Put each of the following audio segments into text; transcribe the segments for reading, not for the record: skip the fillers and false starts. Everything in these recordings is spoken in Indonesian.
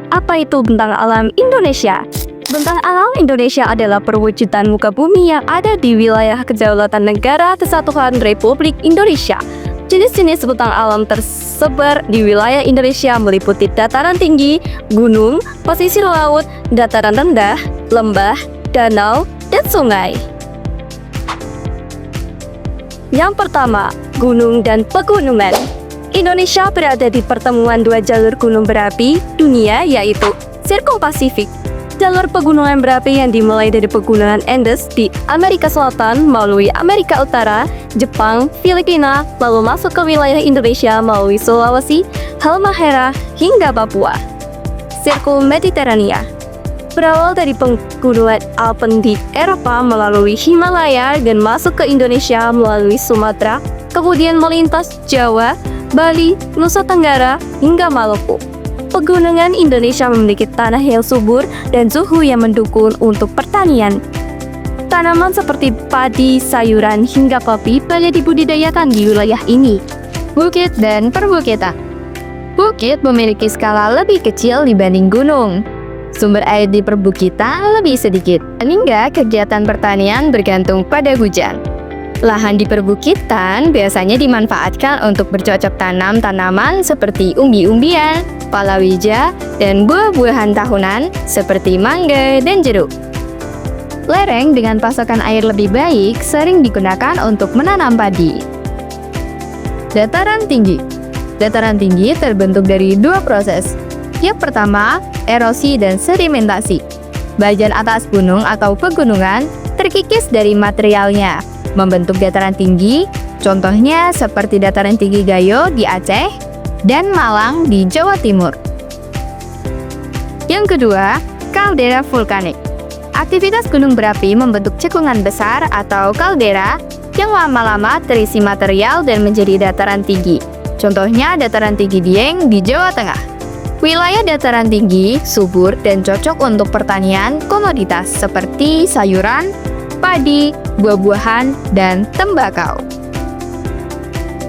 Apa itu bentang alam Indonesia? Bentang alam Indonesia adalah perwujudan muka bumi yang ada di wilayah Kedaulatan Negara Kesatuan Republik Indonesia. Jenis-jenis bentang alam tersebar di wilayah Indonesia meliputi dataran tinggi, gunung, pesisir laut, dataran rendah, lembah, danau, dan sungai. Yang pertama, gunung dan pegunungan. Indonesia berada di pertemuan dua jalur gunung berapi dunia, yaitu Sirkum Pasifik. Jalur pegunungan berapi yang dimulai dari pegunungan Andes di Amerika Selatan melalui Amerika Utara, Jepang, Filipina, lalu masuk ke wilayah Indonesia melalui Sulawesi, Halmahera, hingga Papua. Sirkum Mediterania berawal dari pegunungan Alpen di Eropa melalui Himalaya dan masuk ke Indonesia melalui Sumatera, kemudian melintas Jawa, Bali, Nusa Tenggara, hingga Maluku. Pegunungan Indonesia memiliki tanah yang subur dan suhu yang mendukung untuk pertanian. Tanaman seperti padi, sayuran, hingga kopi banyak dibudidayakan di wilayah ini. Bukit dan perbukitan. Bukit memiliki skala lebih kecil dibanding gunung. Sumber air di perbukitan lebih sedikit, sehingga kegiatan pertanian bergantung pada hujan. Lahan di perbukitan biasanya dimanfaatkan untuk bercocok tanam tanaman seperti umbi-umbian, palawija, dan buah-buahan tahunan seperti mangga dan jeruk. Lereng dengan pasokan air lebih baik sering digunakan untuk menanam padi. Dataran tinggi. Dataran tinggi terbentuk dari dua proses. Yang pertama, erosi dan sedimentasi. Bagian atas gunung atau pegunungan terkikis dari materialnya, membentuk dataran tinggi, contohnya seperti dataran tinggi Gayo di Aceh dan Malang di Jawa Timur. Yang kedua, kaldera vulkanik. Aktivitas gunung berapi membentuk cekungan besar atau kaldera yang lama-lama terisi material dan menjadi dataran tinggi. Contohnya dataran tinggi Dieng di Jawa Tengah. Wilayah dataran tinggi, subur, dan cocok untuk pertanian komoditas seperti sayuran, padi, buah-buahan, dan tembakau.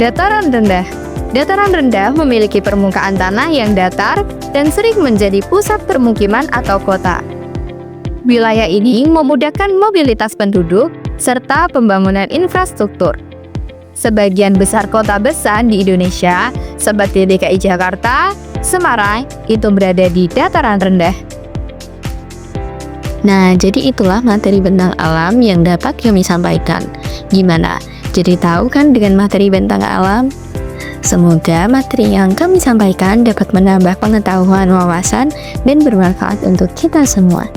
Dataran rendah. Dataran rendah memiliki permukaan tanah yang datar dan sering menjadi pusat permukiman atau kota. Wilayah ini memudahkan mobilitas penduduk serta pembangunan infrastruktur. Sebagian besar kota besar di Indonesia, seperti DKI Jakarta, Semarang, itu berada di dataran rendah. Nah, jadi itulah materi bentang alam yang dapat kami sampaikan. Gimana? Jadi tahu kan dengan materi bentang alam? Semoga materi yang kami sampaikan dapat menambah pengetahuan, wawasan, dan bermanfaat untuk kita semua.